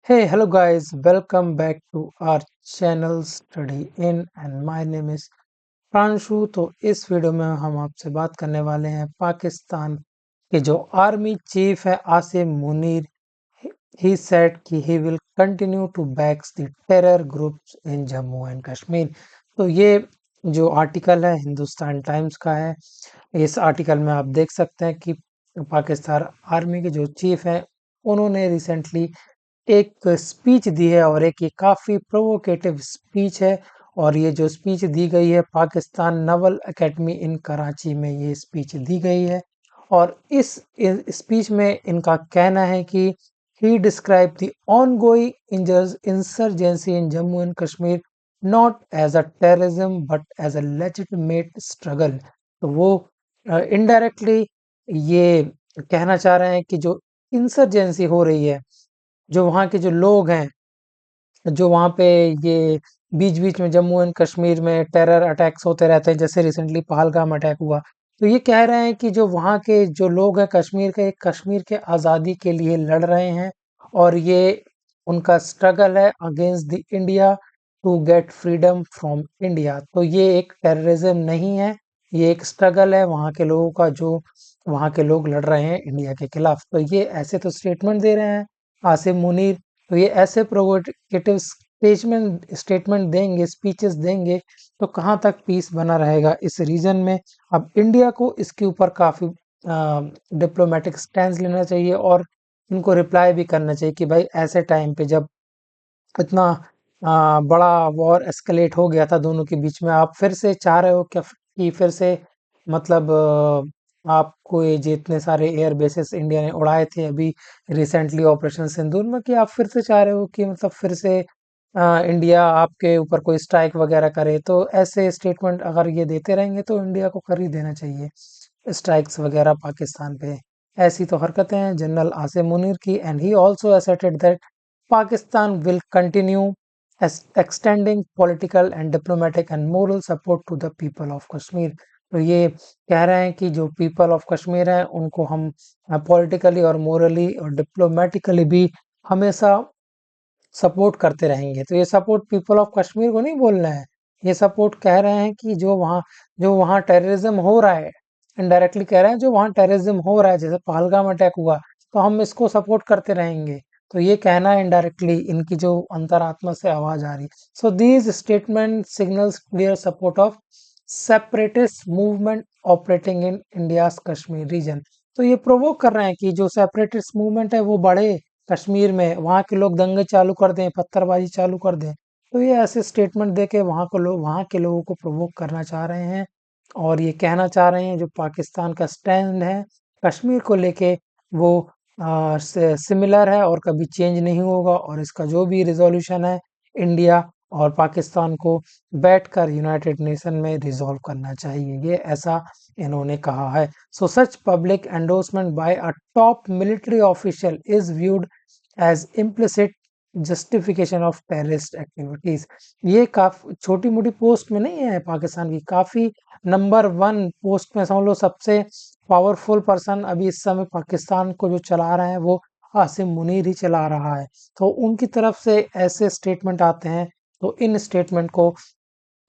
Hello guys, welcome back to our channel Study In and my name is Pranshu. तो इस video में हम आपसे बात करने वाले हैं पाकिस्तान के जो आर्मी चीफ है आसिम मुनीर। ही सेड कि he will continue to backs the terror groups in Jammu and Kashmir. तो ये जो आर्टिकल है हिंदुस्तान टाइम्स का है। इस आर्टिकल में आप देख सकते हैं कि पाकिस्तान आर्मी के जो चीफ हैं उन्होंने रिसेंटली एक स्पीच दी है और एक ये काफ़ी प्रोवोकेटिव स्पीच है। और ये जो स्पीच दी गई है पाकिस्तान नवल एकेडमी इन कराची में ये स्पीच दी गई है। और इस स्पीच में इनका कहना है कि he describe the ongoing insurgency in Jammu and Kashmir not as a terrorism but as a legitimate struggle. तो वो इनडायरेक्टली ये कहना चाह रहे हैं कि जो इंसर्जेंसी हो रही है, जो वहाँ के जो लोग हैं, जो वहाँ पे ये बीच-बीच में जम्मू एंड कश्मीर में टेरर अटैक्स होते रहते हैं, जैसे रिसेंटली पहलगाम अटैक हुआ। तो ये कह रहे हैं कि जो वहाँ के जो लोग हैं कश्मीर के आज़ादी के लिए लड़ रहे हैं और ये उनका स्ट्रगल है against the India to get freedom from India. तो ये एक टेररिज्म नहीं है, ये एक स्ट्रगल है वहाँ के लोगों का, जो वहाँ के लोग लड़ रहे हैं इंडिया के खिलाफ। तो ये ऐसे तो स्टेटमेंट दे रहे हैं आसिम मुनीर। तो ये ऐसे प्रोवोकेटिव स्टेटमेंट स्टेटमेंट देंगे, स्पीचेस देंगे, तो कहाँ तक पीस बना रहेगा इस रीजन में। अब इंडिया को इसके ऊपर काफ़ी डिप्लोमेटिक स्टैंड लेना चाहिए और इनको रिप्लाई भी करना चाहिए कि भाई ऐसे टाइम पे जब इतना बड़ा वॉर एस्केलेट हो गया था दोनों के बीच में, आप फिर से चाह रहे हो क्या कि फिर से मतलब आपको ये जितने सारे एयर बेसेस इंडिया ने उड़ाए थे अभी रिसेंटली ऑपरेशन सिंदूर में, कि आप फिर से चाह रहे हो कि मतलब फिर से इंडिया आपके ऊपर कोई स्ट्राइक वगैरह करे। तो ऐसे स्टेटमेंट अगर ये देते रहेंगे तो इंडिया को कर ही देना चाहिए स्ट्राइक्स वगैरह पाकिस्तान पे। ऐसी तो हरकतें हैं जनरल आसिम मुनीर की। And he also asserted that Pakistan will continue as extending political and diplomatic and moral support to the people of Kashmir। तो ये कह रहे हैं कि जो पीपल ऑफ कश्मीर हैं उनको हम पॉलिटिकली और मोरली और डिप्लोमेटिकली भी हमेशा सपोर्ट करते रहेंगे। तो ये सपोर्ट पीपल ऑफ कश्मीर को नहीं बोल रहे हैं, ये सपोर्ट कह रहे हैं कि जो वहाँ टेररिज्म हो रहा है, इनडायरेक्टली कह रहे हैं जो वहाँ टेररिज्म हो रहा है, जैसे पहलगाम अटैक हुआ, तो हम इसको सपोर्ट करते रहेंगे। तो ये कहना है इनडायरेक्टली इनकी जो अंतरात्मा से आवाज आ रही। So these statement signals clear support of separatist movement operating in India's Kashmir region. तो ये प्रोवोक कर रहे हैं कि जो सेपरेटिस्ट मूवमेंट है वो बढ़े कश्मीर में, वहाँ के लोग दंगे चालू कर दें, पत्थरबाजी चालू कर दें। तो ये ऐसे स्टेटमेंट दे के वहाँ के लोगों को प्रोवोक करना चाह रहे हैं और ये कहना चाह रहे हैं जो पाकिस्तान का स्टैंड है कश्मीर को लेके वो सिमिलर है और कभी चेंज नहीं होगा। और इसका जो भी रिजोल्यूशन है इंडिया और पाकिस्तान को बैठकर यूनाइटेड नेशन में रिजॉल्व करना चाहिए, ये ऐसा इन्होंने कहा है। So such public endorsement by a top military official is viewed as implicit justification of terrorist activities. ये काफी छोटी मोटी पोस्ट में नहीं है, पाकिस्तान की काफी नंबर वन पोस्ट में समझ लो सबसे पावरफुल पर्सन अभी इस समय पाकिस्तान को जो चला रहे हैं वो आसिम मुनीर ही चला रहा है। तो उनकी तरफ से ऐसे स्टेटमेंट आते हैं, तो इन स्टेटमेंट को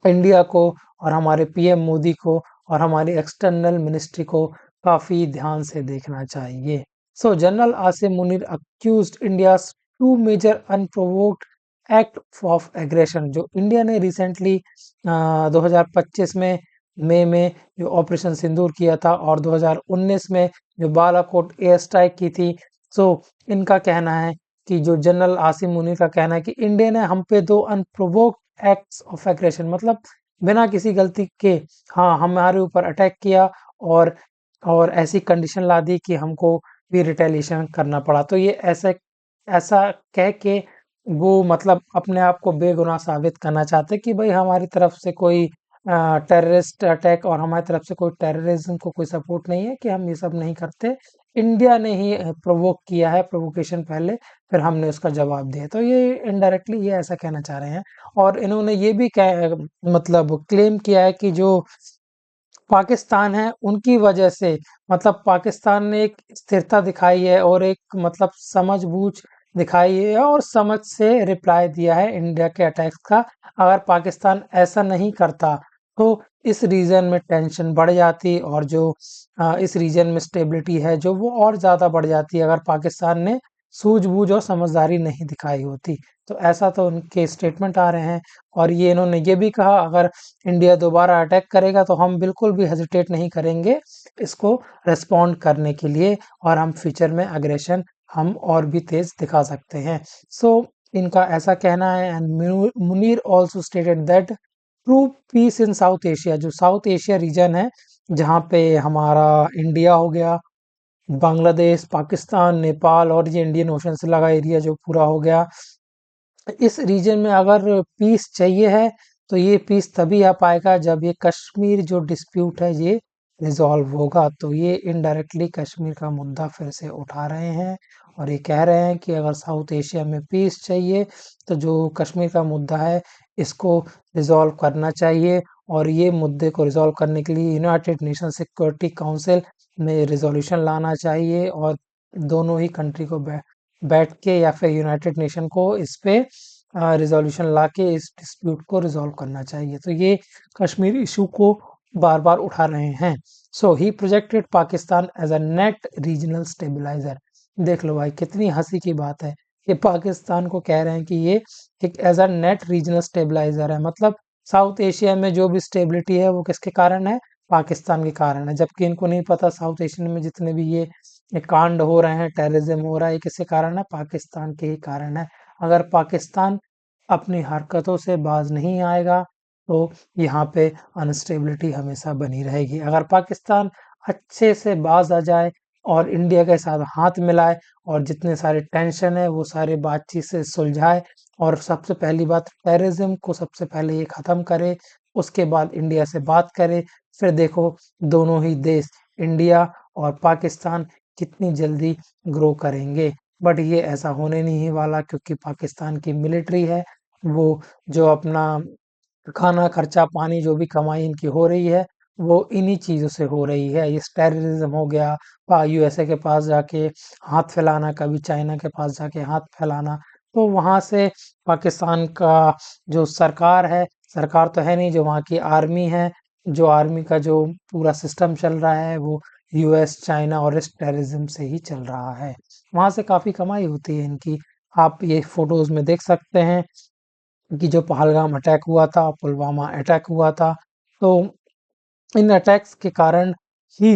इंडिया को और हमारे पीएम मोदी को और हमारी एक्सटर्नल मिनिस्ट्री को काफी ध्यान से देखना चाहिए। So general Asim Munir accused India to major unprovoked act of aggression. जो इंडिया ने रिसेंटली 2025 में मई में जो ऑपरेशन सिंदूर किया था और 2019 में जो बालाकोट एयर स्ट्राइक की थी। सो इनका कहना है कि जो जनरल आसिम मुनीर का कहना है कि इंडिया ने हम पे दो अनप्रोवोक्ड एक्ट्स ऑफ एग्रेशन, मतलब बिना किसी गलती के, हाँ, हमारे ऊपर अटैक किया और ऐसी कंडीशन ला दी कि हमको भी रिटेलिएशन करना पड़ा। तो ये ऐसे ऐसा कह के वो मतलब अपने आप को बेगुनाह साबित करना चाहते कि भाई हमारी तरफ से कोई टेररिस्ट अटैक और हमारी तरफ से कोई टेररिज्म को कोई सपोर्ट नहीं है, कि हम ये सब नहीं करते। इंडिया ने ही प्रोवोक किया है, प्रोवोकेशन पहले, फिर हमने उसका जवाब दिया। तो ये इनडायरेक्टली ये ऐसा कहना चाह रहे हैं। और इन्होंने ये भी मतलब क्लेम किया है कि जो पाकिस्तान है उनकी वजह से, मतलब पाकिस्तान ने एक स्थिरता दिखाई है और एक मतलब समझ-बूझ दिखाई है और समझ से रिप्लाई दिया है इंडिया के अटैक्स का। अगर पाकिस्तान ऐसा नहीं करता तो इस रीजन में टेंशन बढ़ जाती और जो इस रीजन में स्टेबिलिटी है जो वो और ज़्यादा बढ़ जाती अगर पाकिस्तान ने सूझबूझ और समझदारी नहीं दिखाई होती। तो ऐसा तो उनके स्टेटमेंट आ रहे हैं और ये इन्होंने ये भी कहा अगर इंडिया दोबारा अटैक करेगा तो हम बिल्कुल भी हेजिटेट नहीं करेंगे इसको रिस्पॉन्ड करने के लिए और हम फ्यूचर में अग्रेशन हम और भी तेज दिखा सकते हैं। सो इनका ऐसा कहना है and Munir also stated that true peace in South Asia, जो साउथ एशिया रीजन है जहाँ पे हमारा इंडिया हो गया, बांग्लादेश, पाकिस्तान, नेपाल और ये इंडियन ओशन से लगा एरिया जो पूरा हो गया, इस रीजन में अगर पीस चाहिए है तो ये पीस तभी आ पाएगा जब ये कश्मीर जो डिस्प्यूट है ये रिजॉल्व होगा। तो ये इनडायरेक्टली कश्मीर का मुद्दा फिर से उठा रहे हैं और ये कह रहे हैं कि अगर साउथ एशिया में पीस चाहिए तो जो कश्मीर का मुद्दा है इसको रिजॉल्व करना चाहिए और ये मुद्दे को रिजॉल्व करने के लिए यूनाइटेड नेशन सिक्योरिटी काउंसिल में रिजोल्यूशन लाना चाहिए और दोनों ही कंट्री को बैठ के या फिर यूनाइटेड नेशन को इस पे रिजोल्यूशन ला के इस डिस्प्यूट को रिजॉल्व करना चाहिए। तो ये कश्मीर इशू को बार बार उठा रहे हैं। So he projected Pakistan as a net regional stabiliser. देख लो भाई कितनी हंसी की बात है, ये पाकिस्तान को कह रहे हैं कि ये एक as a net regional stabiliser है, मतलब साउथ एशिया में जो भी स्टेबिलिटी है वो किसके कारण है, पाकिस्तान के कारण है। जबकि इनको नहीं पता साउथ एशियन में जितने भी ये कांड हो रहे हैं, टेररिज्म हो रहा है, ये किसके कारण है, पाकिस्तान के ही कारण है। अगर पाकिस्तान अपनी हरकतों से बाज नहीं आएगा तो यहाँ पे अनस्टेबिलिटी हमेशा बनी रहेगी। अगर पाकिस्तान अच्छे से बाज आ जाए और इंडिया के साथ हाथ मिलाए और जितने सारे टेंशन है वो सारे बातचीत से सुलझाए और सबसे पहली बात टेररिज्म को सबसे पहले ये खत्म करे, उसके बाद इंडिया से बात करे, फिर देखो दोनों ही देश इंडिया और पाकिस्तान कितनी जल्दी ग्रो करेंगे। बट ये ऐसा होने नहीं वाला क्योंकि पाकिस्तान की मिलिट्री है वो जो अपना खाना खर्चा पानी जो भी कमाई इनकी हो रही है वो इन्हीं चीज़ों से हो रही है। ये टेररिज्म हो गया, यूएसए के पास जाके हाथ फैलाना, कभी चाइना के पास जाके हाथ फैलाना, तो वहाँ से पाकिस्तान का जो सरकार है, सरकार तो है नहीं, जो वहाँ की आर्मी है, जो आर्मी का जो पूरा सिस्टम चल रहा है वो यूएस चाइना और इस टेररिज्म से ही चल रहा है। वहाँ से काफ़ी कमाई होती है इनकी। आप ये फोटोज में देख सकते हैं कि जो पहलगाम अटैक हुआ था, पुलवामा अटैक हुआ था, तो इन अटैक्स के कारण ही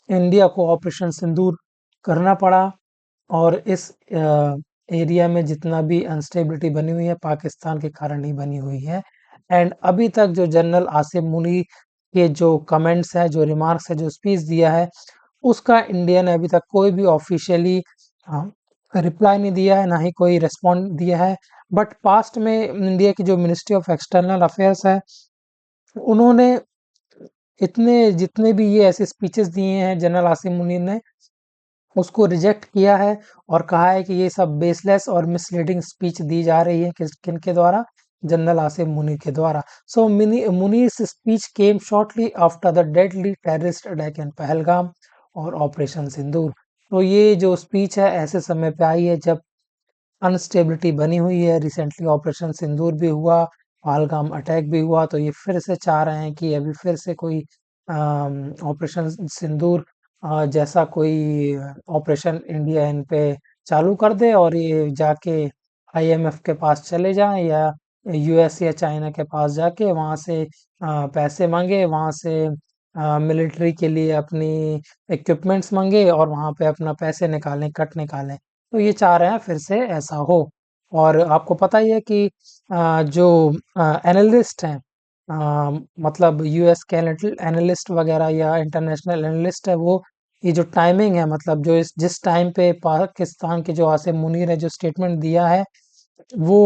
इंडिया को ऑपरेशन सिंदूर करना पड़ा और इस एरिया में जितना भी अनस्टेबिलिटी बनी हुई है पाकिस्तान के कारण ही बनी हुई है। एंड अभी तक जो जनरल आसिम मुनी के जो कमेंट्स है, जो रिमार्क्स है, जो स्पीच दिया है, उसका इंडिया ने अभी तक कोई भी ऑफिशियली रिप्लाई नहीं दिया है, ना ही कोई रिस्पॉन्ड दिया है। बट पास्ट में इंडिया की जो मिनिस्ट्री ऑफ एक्सटर्नल अफेयर्स है उन्होंने इतने जितने भी ये ऐसे स्पीचेस दिए हैं जनरल आसिम मुनीर ने उसको रिजेक्ट किया है और कहा है कि ये सब बेसलेस और मिसलीडिंग स्पीच दी जा रही है किनके द्वारा, जनरल आसिम मुनीर के द्वारा। So Munir speech came shortly after the deadly terrorist attack in Pahalgam और ऑपरेशन सिंदूर। तो ये जो स्पीच है ऐसे समय पे आई है जब अनस्टेबिलिटी बनी हुई है, रिसेंटली ऑपरेशन सिंदूर भी हुआ, पहलगाम अटैक भी हुआ, तो ये फिर से चाह रहे हैं कि अभी फिर से कोई ऑपरेशन सिंदूर जैसा कोई ऑपरेशन इंडिया इन पे चालू कर दे और ये जाके आईएमएफ के पास चले जाएं या यूएस या चाइना के पास जाके वहां से पैसे मांगे, वहां से मिलिट्री के लिए अपनी इक्विपमेंट्स मांगे और वहां पे अपना पैसे निकालें, कट निकालें। तो ये चाह रहे हैं फिर से ऐसा हो। और आपको पता ही है कि जो एनालिस्ट हैं, मतलब यूएस के एनालिस्ट वगैरह या इंटरनेशनल एनालिस्ट है वो ये जो टाइमिंग है, मतलब जो जिस टाइम पे पाकिस्तान के जो आसिम मुनीर है जो स्टेटमेंट दिया है वो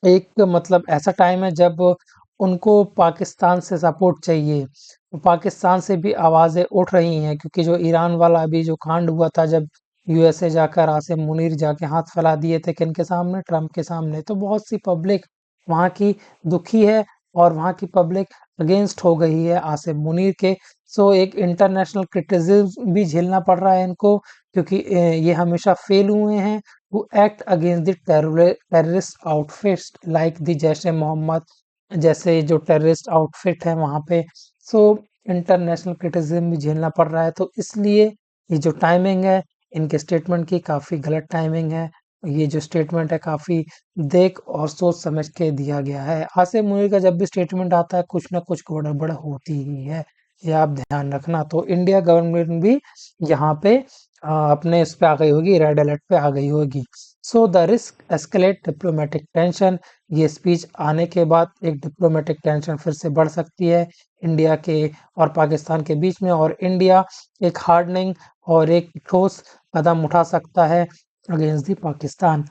एक मतलब ऐसा टाइम है जब उनको पाकिस्तान से सपोर्ट चाहिए। तो पाकिस्तान से भी आवाज़ें उठ रही हैं क्योंकि जो ईरान वाला अभी जो कांड हुआ था जब यूएसए जाकर आसिम मुनीर जाके हाथ फैला दिए थे किनके सामने, ट्रम्प के सामने, तो बहुत सी पब्लिक वहाँ की दुखी है और वहाँ की पब्लिक अगेंस्ट हो गई है आसिम मुनीर के। सो एक इंटरनेशनल क्रिटिसिज्म भी झेलना पड़ रहा है इनको क्योंकि ये हमेशा फेल हुए हैं to act against the terrorist outfits like the Jaish e Mohammed जैसे जो टेररिस्ट आउटफिट है वहाँ पे। सो इंटरनेशनल क्रिटिसिज्म भी झेलना पड़ रहा है, तो इसलिए ये जो टाइमिंग है इनके स्टेटमेंट की काफ़ी गलत टाइमिंग है। ये जो स्टेटमेंट है काफ़ी देख और सोच समझ के दिया गया है। आसिम मुनीर का जब भी स्टेटमेंट आता है कुछ ना कुछ गड़बड़ होती ही है, ये आप ध्यान रखना। तो इंडिया गवर्नमेंट भी यहाँ पे अपने इस पे आ गई होगी, रेड अलर्ट पे आ गई होगी। So the risk escalate diplomatic tension, ये स्पीच आने के बाद एक डिप्लोमेटिक टेंशन फिर से बढ़ सकती है इंडिया के और पाकिस्तान के बीच में, और इंडिया एक हार्डनिंग और एक ठोस कदम उठा सकता है against the Pakistan.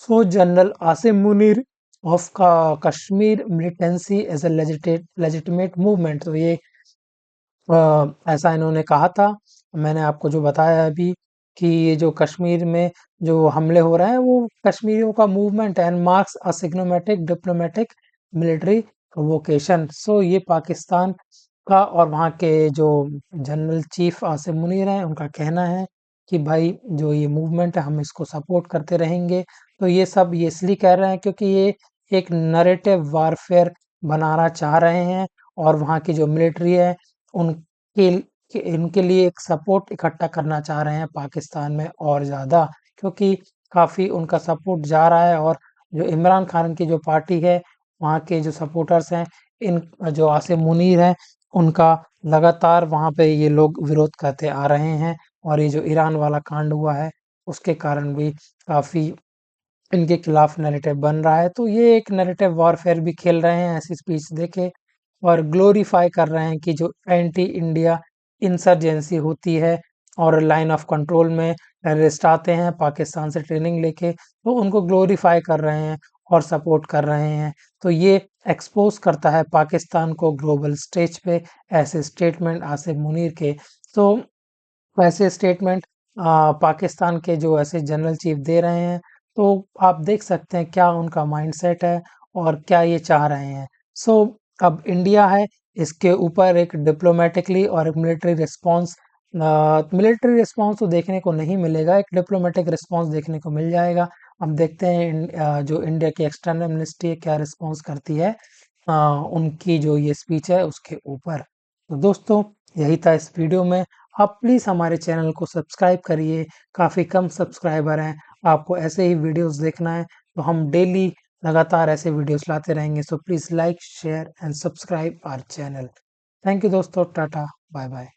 So general Asim Munir of का Kashmir militancy as a legitimate movement, तो ये ऐसा इन्होंने कहा था। मैंने आपको जो बताया अभी कि ये जो कश्मीर में जो हमले हो रहे हैं वो कश्मीरियों का मूवमेंट है, एंड मार्क्स अ सिग्नोमेटिक डिप्लोमेटिक मिलिट्री प्रोवोकेशन। सो ये पाकिस्तान का और वहाँ के जो जनरल चीफ आसिम मुनीर हैं उनका कहना है कि भाई जो ये मूवमेंट है हम इसको सपोर्ट करते रहेंगे। तो ये सब ये इसलिए कह रहे हैं क्योंकि ये एक नरेटिव वारफेयर बनाना चाह रहे हैं, और वहाँ की जो मिलिट्री है उनके इनके लिए एक सपोर्ट इकट्ठा करना चाह रहे हैं पाकिस्तान में और ज़्यादा, क्योंकि काफ़ी उनका सपोर्ट जा रहा है। और जो इमरान खान की जो पार्टी है वहाँ के जो सपोर्टर्स हैं, इन जो आसिम मुनीर हैं उनका लगातार वहाँ पे ये लोग विरोध करते आ रहे हैं। और ये जो ईरान वाला कांड हुआ है उसके कारण भी काफ़ी इनके खिलाफ नैरेटिव बन रहा है। तो ये एक नैरेटिव वॉरफेयर भी खेल रहे हैं ऐसी स्पीच देके, और ग्लोरीफाई कर रहे हैं कि जो एंटी इंडिया इंसर्जेंसी होती है और लाइन ऑफ कंट्रोल में टेररिस्ट आते हैं पाकिस्तान से ट्रेनिंग लेके, तो उनको ग्लोरीफाई कर रहे हैं और सपोर्ट कर रहे हैं। तो ये एक्सपोज करता है पाकिस्तान को ग्लोबल स्टेज पे ऐसे स्टेटमेंट आसिम मुनीर के। तो वैसे स्टेटमेंट पाकिस्तान के जो ऐसे जनरल चीफ दे रहे हैं, तो आप देख सकते हैं क्या उनका माइंडसेट है और क्या ये चाह रहे हैं। सो अब इंडिया है, इसके ऊपर एक डिप्लोमेटिकली और एक मिलिट्री रिस्पॉन्स तो देखने को नहीं मिलेगा, एक डिप्लोमेटिक रिस्पॉन्स देखने को मिल जाएगा। अब देखते हैं जो इंडिया की एक्सटर्नल मिनिस्ट्री है क्या रिस्पॉन्स करती है उनकी जो ये स्पीच है उसके ऊपर। तो दोस्तों यही था इस वीडियो में। आप प्लीज़ हमारे चैनल को सब्सक्राइब करिए, काफ़ी कम सब्सक्राइबर हैं। आपको ऐसे ही वीडियोस देखना है तो हम डेली लगातार ऐसे वीडियोस लाते रहेंगे। So please like share and subscribe our channel. Thank you दोस्तों, टाटा बाय बाय।